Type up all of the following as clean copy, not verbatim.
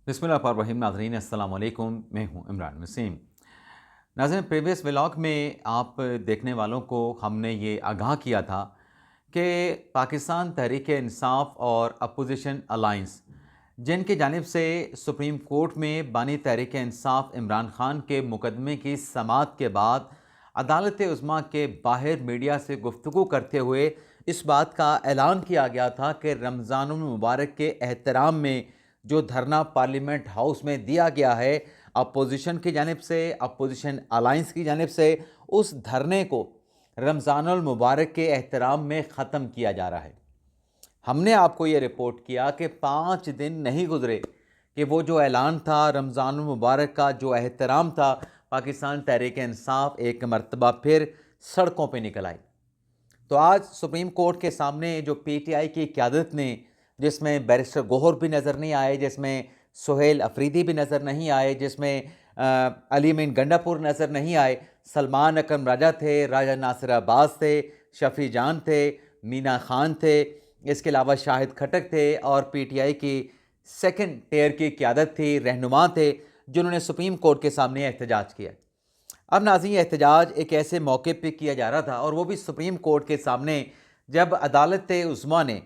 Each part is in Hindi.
बिस्मिल्लाहिर्रहमानिर्रहीम। नाज़रीन अस्सलाम वालेकुम, मैं हूं इमरान वसीम। नाज़रीन, प्रीवियस व्लॉग में आप देखने वालों को हमने ये आगाह किया था कि पाकिस्तान तहरीक इंसाफ और अपोजिशन अलाइंस, जिनकी जानिब से सुप्रीम कोर्ट में बानी तहरीक इंसाफ इमरान खान के मुकदमे की समाअत के बाद अदालत उज़्मा के बाहर मीडिया से गुफ्तगू करते हुए इस बात का ऐलान किया गया था कि रमज़ानुल मुबारक के एहतराम में जो धरना पार्लियामेंट हाउस में दिया गया है अपोजिशन की जानिब से, अपोजिशन अलाइंस की जानिब से, उस धरने को रमज़ानुल मुबारक के एहतराम में ख़त्म किया जा रहा है। हमने आपको ये रिपोर्ट किया कि 5 दिन नहीं गुजरे कि वो जो ऐलान था रमज़ानुल मुबारक का, जो एहतराम था, पाकिस्तान तहरीक इंसाफ एक मरतबा फिर सड़कों पर निकल आई। तो आज सुप्रीम कोर्ट के सामने जो पीटीआई की क़यादत ने, जिसमें बैरिस्टर गौहर भी नज़र नहीं आए, जिसमें सुहेल अफरीदी भी नज़र नहीं आए, जिसमें अली मीन गंडापुर नज़र नहीं आए, सलमान अकरम राजा थे, राजा नासिर अब्बास थे, शफ़ी जान थे, मीना खान थे, इसके अलावा शाहिद खटक थे और पीटीआई की सेकंड टेयर की क़यादत थी, रहनुमा थे, जिन्होंने सुप्रीम कोर्ट के सामने एहतजाज किया। अब नाज़रीन, ये एहतजाज एक ऐसे मौके पे किया जा रहा था और वो भी सुप्रीम कोर्ट के सामने, जब अदालत उज़्मा ने,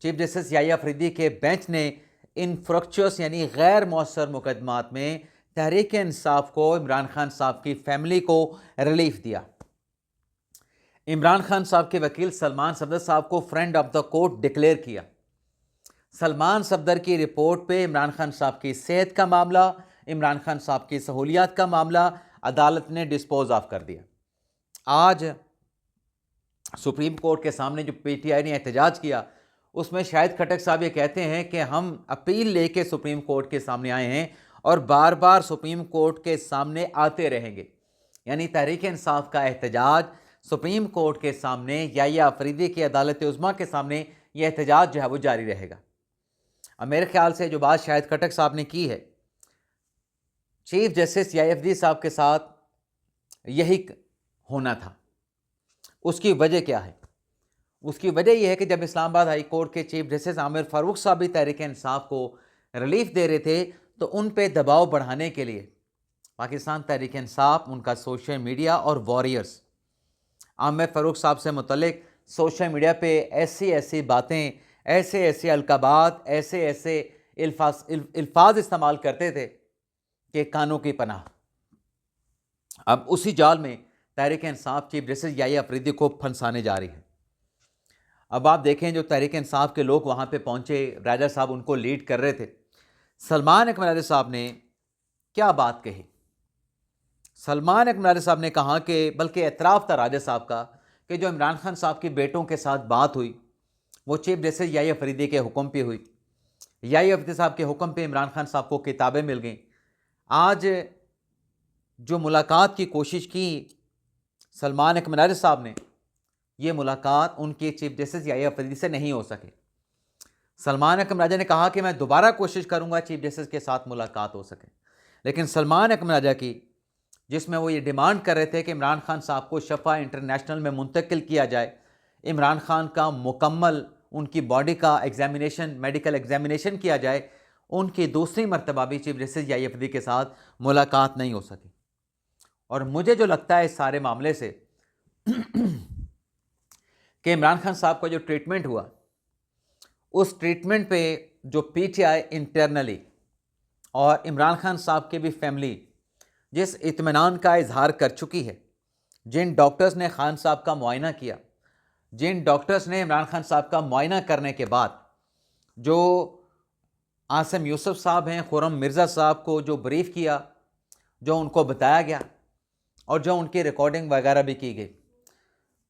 चीफ जस्टिस याहिया अफरीदी के बेंच ने इनफ्रक्चुअस यानी गैर मौसर मुकदमात में तहरीक इंसाफ को, इमरान खान साहब की फैमिली को रिलीफ दिया। इमरान खान साहब के वकील सलमान सफदर साहब को friend of the court declare किया। सलमान सफदर की रिपोर्ट पे इमरान खान साहब की सेहत का मामला, इमरान खान साहब की सहूलियात का मामला अदालत ने डिस्पोज ऑफ कर दिया। आज सुप्रीम कोर्ट के सामने जो पीटीआई ने एहतजाज किया, उसमें शाहिद खटक साहब ये कहते हैं कि हम अपील लेके सुप्रीम कोर्ट के सामने आए हैं और बार बार सुप्रीम कोर्ट के सामने आते रहेंगे। यानी तहरीक इंसाफ का एहतजाज सुप्रीम कोर्ट के सामने, याहिया अफरीदी की अदालत उज़्मा के सामने यह एहतजाज जो है वो जारी रहेगा। अब मेरे ख्याल से जो बात शाहिद खटक साहब ने की है, चीफ जस्टिस याहिया अफरीदी साहब के साथ यही होना था। उसकी वजह क्या है? उसकी वजह यह है कि जब इस्लामाबाद हाई कोर्ट के चीफ जस्टिस आमिर फारूक साहब भी तहरीक इंसाफ को रिलीफ दे रहे थे, तो उन पे दबाव बढ़ाने के लिए पाकिस्तान तहरीक इंसाफ, उनका सोशल मीडिया और वॉरियर्स आमिर फारूक साहब से मुतल्लिक सोशल मीडिया पे ऐसी ऐसी बातें, ऐसे ऐसे अलकाबात, ऐसे ऐसे अल्फाज इस्तेमाल करते थे कि कानों की पनाह। अब उसी जाल में तहरीक इंसाफ चीफ जस्टिस याहिया अफरीदी को फंसाने जा रही है। अब आप देखें, जो तहरीक इंसाफ के लोग वहाँ पे पहुँचे, राजा साहब उनको लीड कर रहे थे। सलमान अकरम राजा साहब ने क्या बात कही? सलमान अकरम राजा साहब ने कहा कि, बल्कि एतराफ़ था राजा साहब का, कि जो इमरान खान साहब की बेटों के साथ बात हुई वो चीफ जस्टिस याहिया अफरीदी के हुक्म पे हुई। याहिया अफरीदी साहब के हुक्म पे इमरान खान साहब को किताबें मिल गईं। आज जो मुलाकात की कोशिश की सलमान अकरम राजा साहब ने, ये मुलाकात उनके चीफ जस्टिस याहिया अफरीदी से नहीं हो सके। सलमान अकरम राजा ने कहा कि मैं दोबारा कोशिश करूंगा चीफ जस्टिस के साथ मुलाकात हो सके, लेकिन सलमान अकरम राजा की, जिसमें वो ये डिमांड कर रहे थे कि इमरान खान साहब को शफा इंटरनेशनल में मुंतकिल किया जाए, इमरान खान का मुकम्मल उनकी बॉडी का एग्जामिनेशन, मेडिकल एग्जामिनेशन किया जाए, उनकी दूसरी मरतबा भी चीफ जस्टिस याहिया अफरीदी के साथ मुलाकात नहीं हो सकी। और मुझे जो लगता है इस सारे मामले से कि इमरान खान साहब का जो ट्रीटमेंट हुआ, उस ट्रीटमेंट पे जो पीटीआई इंटरनली और इमरान खान साहब की भी फैमिली जिस इत्मीनान का इजहार कर चुकी है, जिन डॉक्टर्स ने खान साहब का मुआयना किया, जिन डॉक्टर्स ने इमरान खान साहब का मुआयना करने के बाद जो आसिम यूसुफ साहब हैं, खुर्रम मिर्ज़ा साहब को जो ब्रीफ किया, जो उनको बताया गया और जो उनकी रिकॉर्डिंग वगैरह भी की गई,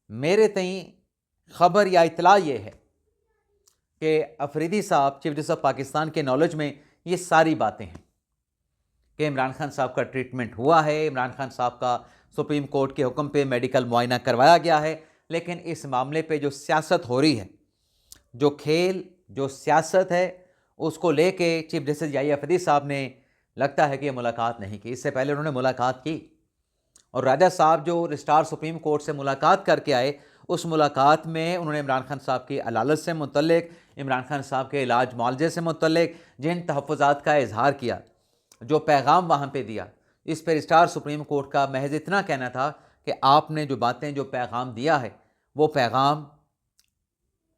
मेरे तई खबर या इतला ये है कि अफरीदी साहब, चीफ जस्टिस ऑफ पाकिस्तान के नॉलेज में ये सारी बातें हैं कि इमरान खान साहब का ट्रीटमेंट हुआ है, इमरान खान साहब का सुप्रीम कोर्ट के हुक्म पे मेडिकल मुआयना करवाया गया है। लेकिन इस मामले पे जो सियासत हो रही है, जो खेल, जो सियासत है, उसको लेके चीफ जस्टिस याहिया अफरीदी साहब ने लगता है कि ये मुलाकात नहीं की। इससे पहले उन्होंने मुलाकात की और राजा साहब जो रजिस्ट्रार सुप्रीम कोर्ट से मुलाकात करके आए, उस मुलाकात में उन्होंने इमरान खान साहब की अदालत से मुतल्लिक, इमरान खान साहब के इलाज मुआलजे से मुतल्लिक जिन तहफ़्फ़ुज़ात का इजहार किया, जो पैगाम वहाँ पे दिया, इस पर रजिस्ट्रार सुप्रीम कोर्ट का महज इतना कहना था कि आपने जो बातें, जो पैगाम दिया है, वो पैगाम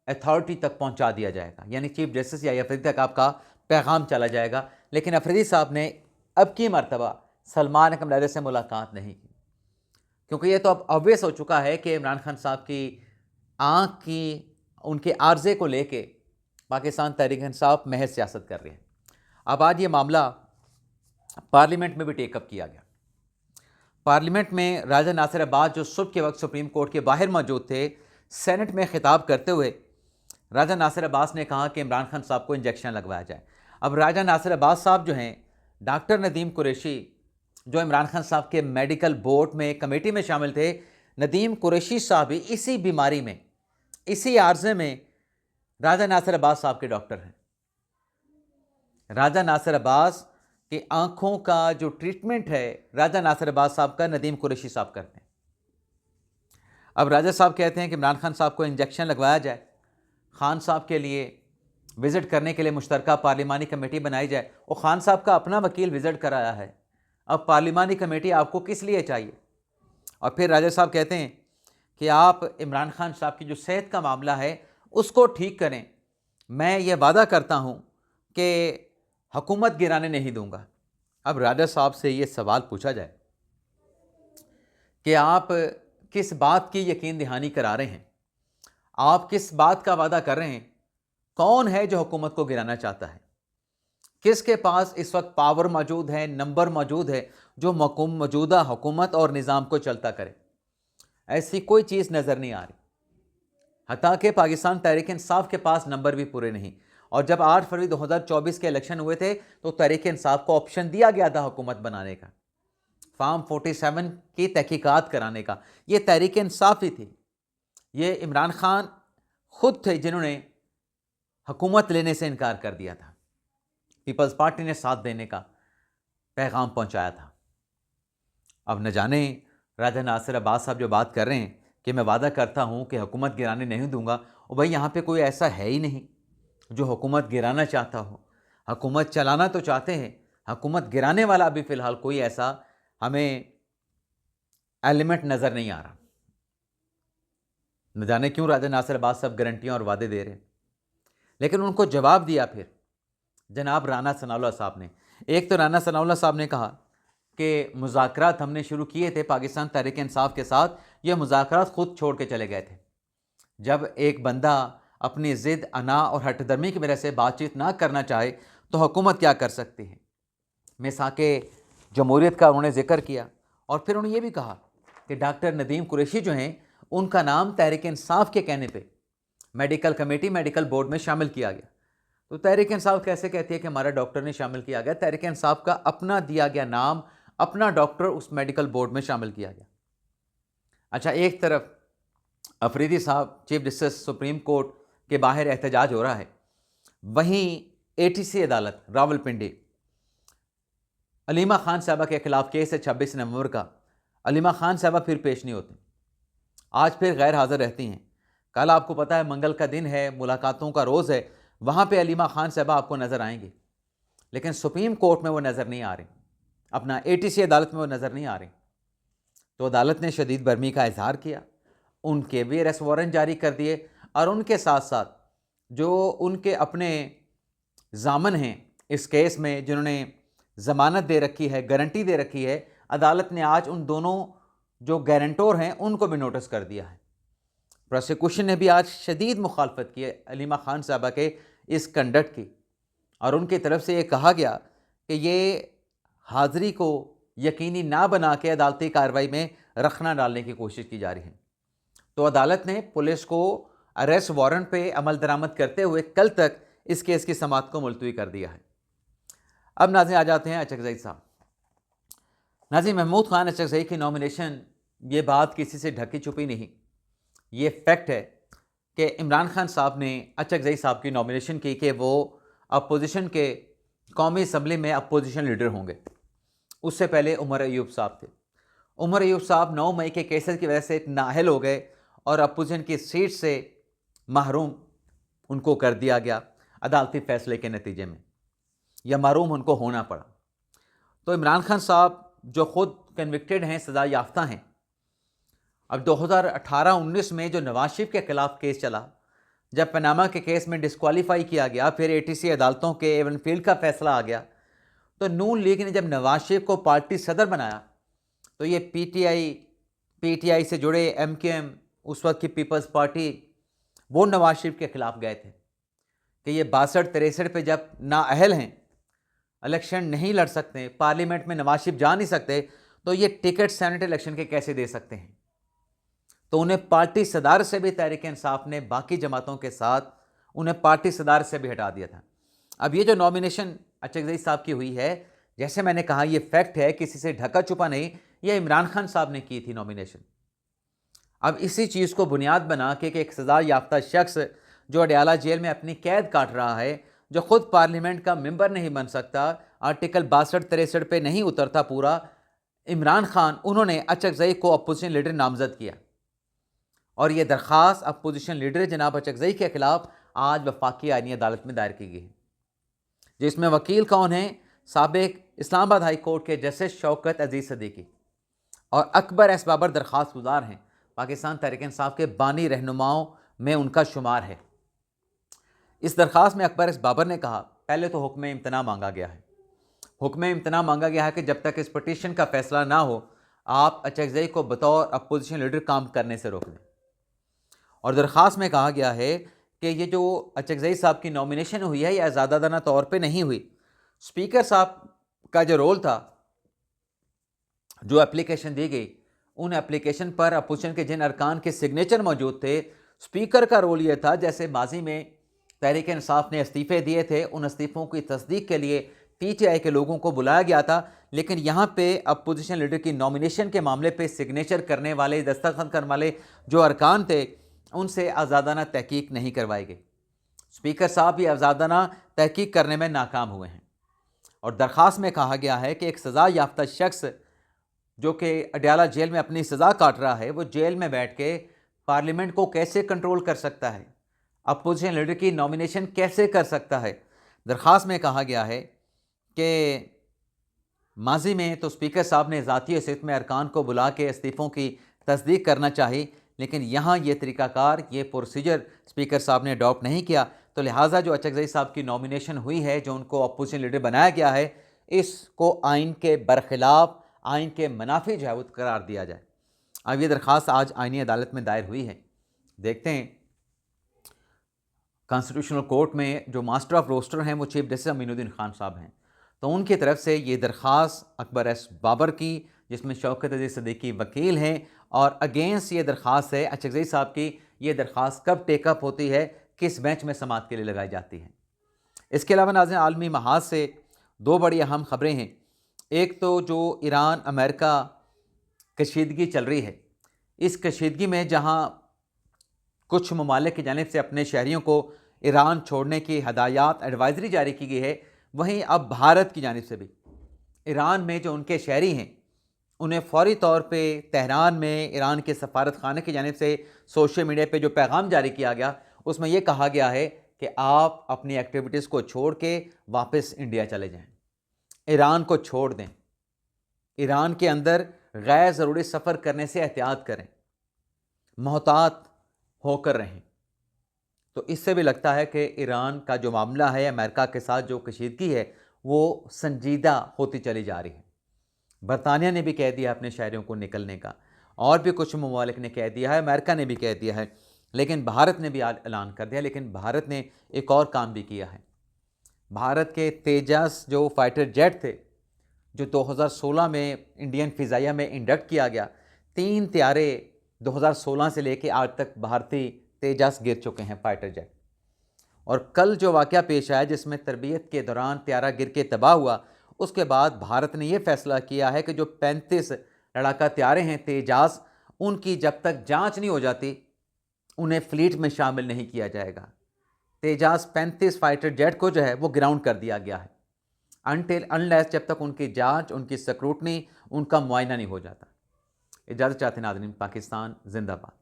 अथॉरिटी तक पहुँचा दिया जाएगा, यानी चीफ जस्टिस या अफरीदी तक आपका पैगाम चला जाएगा। लेकिन अफरीदी साहब ने अब की मरतबा सलमान कमराले से मुलाकात नहीं की, क्योंकि ये तो अब ऑब्वियस हो चुका है कि इमरान खान साहब की आँख की उनके आर्जे को लेके पाकिस्तान तहरीक इंसाफ महज सियासत कर रही है। अब आज ये मामला पार्लियामेंट में भी टेकअप किया गया। पार्लियामेंट में राजा नासिर अब्बास, जो सुबह के वक्त सुप्रीम कोर्ट के बाहर मौजूद थे, सेनेट में खिताब करते हुए राजा नासिर अब्बास ने कहा कि इमरान खान साहब को इंजेक्शन लगवाया जाए। अब राजा नासिर अब्बास साहब जो हैं, डॉक्टर नदीम कुरैशी, जो इमरान खान साहब के मेडिकल बोर्ड में कमेटी में शामिल थे, नदीम कुरैशी साहब भी इसी बीमारी में, इसी आर्जे में राजा नासिर अब्बास साहब के डॉक्टर हैं। राजा नासिर अब्बास की आंखों का जो ट्रीटमेंट है, राजा नासिर अब्बास साहब का नदीम कुरैशी साहब करते हैं। अब राजा साहब कहते हैं कि इमरान खान साहब को इंजेक्शन लगवाया जाए, खान साहब के लिए विज़िट करने के लिए मुश्तरका पार्लिमानी कमेटी बनाई जाए। और खान साहब का अपना वकील विज़िट कराया है, अब पार्लिमानी कमेटी आपको किस लिए चाहिए? और फिर राजा साहब कहते हैं कि आप इमरान खान साहब की जो सेहत का मामला है उसको ठीक करें, मैं ये वादा करता हूँ कि हुकूमत गिराने नहीं दूंगा। अब राजा साहब से ये सवाल पूछा जाए कि आप किस बात की यकीन दहानी करा रहे हैं, आप किस बात का वादा कर रहे हैं? कौन है जो हुकूमत को गिराना चाहता है? किसके पास इस वक्त पावर मौजूद है, नंबर मौजूद है, जो मौजूदा हुकूमत और निज़ाम को चलता करे? ऐसी कोई चीज़ नज़र नहीं आ रही। हत्ता कि पाकिस्तान तहरीक इंसाफ के पास नंबर भी पूरे नहीं। और जब 8 फरवरी 2024 के इलेक्शन हुए थे तो तहरीक इंसाफ को ऑप्शन दिया गया था हुकूमत बनाने का, फार्म 47 की तहकीकात कराने का। ये तहरीक इंसाफ ही थी, ये इमरान खान खुद थे जिन्होंने हुकूमत लेने से इनकार कर दिया था। पीपल्स पार्टी ने साथ देने का पैगाम पहुंचाया था। अब न जाने राजा नासिर अब्बास साहब जो बात कर रहे हैं कि मैं वादा करता हूं कि हुकूमत गिराने नहीं दूंगा, और भाई यहाँ पे कोई ऐसा है ही नहीं जो हुकूमत गिराना चाहता हो। हुकूमत चलाना तो चाहते हैं, हुकूमत गिराने वाला अभी फ़िलहाल कोई ऐसा हमें एलिमेंट नज़र नहीं आ रहा। न जाने क्यों राजा नासिर अब्बास साहब गारंटियाँ और वादे दे रहे हैं। लेकिन उनको जवाब दिया फिर जनाब राना सनाउल्लाह साहब ने। एक तो राना सनाउल्लाह साहब ने कहा कि मुज़ाकरात हमने शुरू किए थे पाकिस्तान तहरीक इंसाफ के साथ, ये मुज़ाकरात ख़ुद छोड़ के चले गए थे। जब एक बंदा अपनी ज़िद, अना और हठधर्मी की वजह से बातचीत ना करना चाहे तो हुकूमत क्या कर सकती है? मिसाके जमहूरियत का उन्होंने ज़िक्र किया। और फिर उन्होंने ये भी कहा कि डॉक्टर नदीम कुरैशी जो हैं, उनका नाम तहरीक इंसाफ के कहने पे मेडिकल कमेटी, मेडिकल बोर्ड में शामिल किया गया। तो तहरीक इंसाफ कैसे कहती है कि हमारा डॉक्टर ने शामिल किया गया? तहरीक इंसाफ का अपना दिया गया नाम, अपना डॉक्टर उस मेडिकल बोर्ड में शामिल किया गया। अच्छा, एक तरफ अफरीदी साहब चीफ जस्टिस सुप्रीम कोर्ट के बाहर एहतजाज हो रहा है, वहीं ATC अदालत रावलपिंडी अलीमा खान साहबा के खिलाफ केस है 26 नवंबर का। अलीमा खान साहबा फिर पेश नहीं होती, आज फिर गैर हाजिर रहती हैं। कल आपको पता है मंगल का दिन है, मुलाकातों का रोज़ है, वहाँ पे अलीमा खान साहबा आपको नज़र आएंगी, लेकिन सुप्रीम कोर्ट में वो नज़र नहीं आ रही, अपना ATC अदालत में वो नज़र नहीं आ रही। तो अदालत ने शदीद बरमी का इजहार किया, उनके भी अरेस्ट वारंट जारी कर दिए, और उनके साथ साथ जो उनके अपने जामन हैं इस केस में, जिन्होंने ज़मानत दे रखी है, गारंटी दे रखी है, अदालत ने आज उन दोनों जो गारंटोर हैं उनको भी नोटिस कर दिया है। प्रोसिक्यूशन ने भी आज शदीद मुखालफत की है अलीमा खान साहबा के इस कंडक्ट की, और उनकी तरफ से ये कहा गया कि ये हाज़िरी को यकीनी ना बना के अदालती कार्रवाई में रखना डालने की कोशिश की जा रही है। तो अदालत ने पुलिस को अरेस्ट वारंट पे अमल दरामद करते हुए कल तक इस केस की समाअत को मुलतवी कर दिया है। अब नाज़रीन आ जाते हैं अचकज़ई साहब। नाज़रीन, महमूद खान अचकज़ई की नॉमिनेशन, ये बात किसी से ढकी छुपी नहीं, ये फैक्ट है कि इमरान खान साहब ने अचकज़ई साहब की नॉमिनेशन की कि वो अपोजिशन के कौमी असम्बली में अपोजिशन लीडर होंगे। उससे पहले उमर अयूब साहब थे। उमर अयूब साहब 9 मई के केसेस की वजह से नाअहल हो गए और अपोजिशन की सीट से महरूम उनको कर दिया गया अदालती फैसले के नतीजे में, या महरूम उनको होना पड़ा। तो इमरान खान साहब जो खुद कन्विक्टेड हैं, सज़ा याफ्ता हैं, अब 2018-19 में जो नवाज शरीफ के खिलाफ केस चला, जब पनामा के केस में डिस्क्वालीफाई किया गया, फिर एटीसी अदालतों के एवन फील्ड का फैसला आ गया, तो नून लीग ने जब नवाज शरीफ को पार्टी सदर बनाया तो ये पीटीआई से जुड़े एमकेएम, उस वक्त की पीपल्स पार्टी, वो नवाज शरीफ के खिलाफ गए थे कि ये 62-63 पे जब नाअहल हैं, इलेक्शन नहीं लड़ सकते, पार्लियामेंट में नवाज शरीफ जा नहीं सकते, तो ये टिकट सेनेट इलेक्शन के कैसे दे सकते हैं। तो उन्हें पार्टी सदार से भी तहरीक इंसाफ ने बाकी जमातों के साथ उन्हें पार्टी सदार से भी हटा दिया था। अब ये जो नॉमिनेशन अचकज़ई साहब की हुई है, जैसे मैंने कहा, ये फैक्ट है, किसी से ढका छुपा नहीं, ये इमरान खान साहब ने की थी नॉमिनेशन। अब इसी चीज़ को बुनियाद बना के कि एक सज़ा याफ्ता शख्स जो अडयाला जेल में अपनी कैद काट रहा है, जो खुद पार्लियामेंट का मेंबर नहीं बन सकता, आर्टिकल 62-63 पे नहीं उतरता पूरा, इमरान खान, उन्होंने अचकज़ई को अपोजिशन लीडर नामजद किया और ये दरख्वास्त अपोजिशन लीडर जनाब अचकज़ई के खिलाफ आज वफाकी आईनी अदालत में दायर की गई है, जिसमें वकील कौन है? साबिक इस्लामाबाद हाई कोर्ट के जस्टिस शौकत अजीज़ सदीकी और अकबर एस बाबर दरख्वास्त गुजार हैं। पाकिस्तान तहरीक इंसाफ के बानी रहनुमाओं में उनका शुमार है। इस दरख्वास्त में अकबर एस बाबर ने कहा, पहले तो हुक्म इम्तना मांगा गया है, हुक्म इम्तना मांगा गया है कि जब तक इस पटिशन का फैसला ना हो, आप अचकज़ई को बतौर अपोजिशन लीडर काम करने से रोक दें। और दरख्वास्त में कहा गया है कि ये जो अचकज़ई साहब की नॉमिनेशन हुई है, ये आज़ादाना तौर पे नहीं हुई। स्पीकर साहब का जो रोल था, जो एप्लीकेशन दी गई, उन एप्लीकेशन पर अपोजिशन के जिन अरकान के सिग्नेचर मौजूद थे, स्पीकर का रोल ये था, जैसे माजी में तहरीक इंसाफ ने इस्तीफ़े दिए थे, उन इस्तीफ़ों की तस्दीक के लिए पीटीआई के लोगों को बुलाया गया था, लेकिन यहाँ पे अपोजिशन लीडर की नॉमिनेशन के मामले पे सिग्नेचर करने वाले, दस्तखत करने वाले जो अरकान थे, उनसे आज़ादाना तहकीक नहीं करवाई गई। स्पीकर साहब भी आज़ादाना तहकीक करने में नाकाम हुए हैं। और दरख्वास्त में कहा गया है कि एक सज़ा याफ्ता शख्स जो कि अडयाला जेल में अपनी सज़ा काट रहा है, वो जेल में बैठ के पार्लियामेंट को कैसे कंट्रोल कर सकता है, अपोजिशन लीडर की नॉमिनेशन कैसे कर सकता है। दरख्वास्त में कहा गया है कि माजी में तो स्पीकर साहब ने ज़ाती हैसियत में अरकान को बुला के इस्तीफ़ों की तस्दीक करना चाहिए, लेकिन यहाँ ये तरीक़ाकार, ये प्रोसीजर स्पीकर साहब ने अडॉप्ट नहीं किया। तो लिहाजा जो अचकज़ई साहब की नॉमिनेशन हुई है, जो उनको अपोजिशन लीडर बनाया गया है, इसको आइन के बरखिलाफ़, आइन के मुनाफी जहवत करार दिया जाए। अब ये दरख्वास्त आज आइनी अदालत में दायर हुई है। देखते हैं कॉन्स्टिट्यूशनल कोर्ट में जो मास्टर ऑफ रोस्टर हैं वो चीफ जस्टिस अमीनुद्दीन खान साहब हैं, तो उनकी तरफ से ये दरख्वास्त अकबर एस बाबर की, जिसमें शौकत अजीज़ सदीकी वकील हैं, और अगेंस्ट ये दरख्वास्त है अचकज़ई साहब की। ये दरख्वास्त कब टेकअप होती है, किस बेंच में समाअत के लिए लगाई जाती है। इसके अलावा नाज़रीन, आलमी महाज से दो बड़ी अहम खबरें हैं। एक तो जो ईरान अमेरिका कशीदगी चल रही है, इस कशीदगी में जहाँ कुछ ममालिक की जानिब से अपने शहरियों को ईरान छोड़ने की हदायत, एडवाइजरी जारी की गई है, वहीं अब भारत की जानिब से भी ईरान में जो उनके शहरी हैं, उन्हें फ़ौरी तौर पे तेहरान में ईरान के सफारत खाने की जानिब से सोशल मीडिया पे जो पैगाम जारी किया गया, उसमें यह कहा गया है कि आप अपनी एक्टिविटीज़ को छोड़ के वापस इंडिया चले जाएं, ईरान को छोड़ दें, ईरान के अंदर गैर ज़रूरी सफ़र करने से एहतियात करें, मोहतात होकर रहें। तो इससे भी लगता है कि ईरान का जो मामला है, अमेरिका के साथ जो कशीदगी है, वो संजीदा होती चली जा रही है। बरतानिया ने भी कह दिया अपने शहरियों को निकलने का, और भी कुछ ममालिक ने कह दिया है, अमेरिका ने भी कह दिया है, लेकिन भारत ने भी ऐलान कर दिया। लेकिन भारत ने एक और काम भी किया है। भारत के तेजस जो फाइटर जेट थे, जो 2016 में इंडियन फ़िज़ाइया में इंडक्ट किया गया, 3 त्यारे 2016 से लेके आज तक भारतीय तेजस गिर चुके हैं, फाइटर जेट। और कल जो वाक़या पेश आया जिसमें तरबियत के दौरान त्यारा गिर के तबाह हुआ, उसके बाद भारत ने यह फ़ैसला किया है कि जो 35 लड़ाका त्यारे हैं तेजस, उनकी जब तक जांच नहीं हो जाती, उन्हें फ्लीट में शामिल नहीं किया जाएगा। तेजस 35 फाइटर जेट को जो है वो ग्राउंड कर दिया गया है, अनटिल अनलेस, जब तक उनकी जांच, उनकी स्क्रूटनी, उनका मुआयना नहीं हो जाता। इजाज़त चाहते नाज़रीन, पाकिस्तान जिंदाबाद।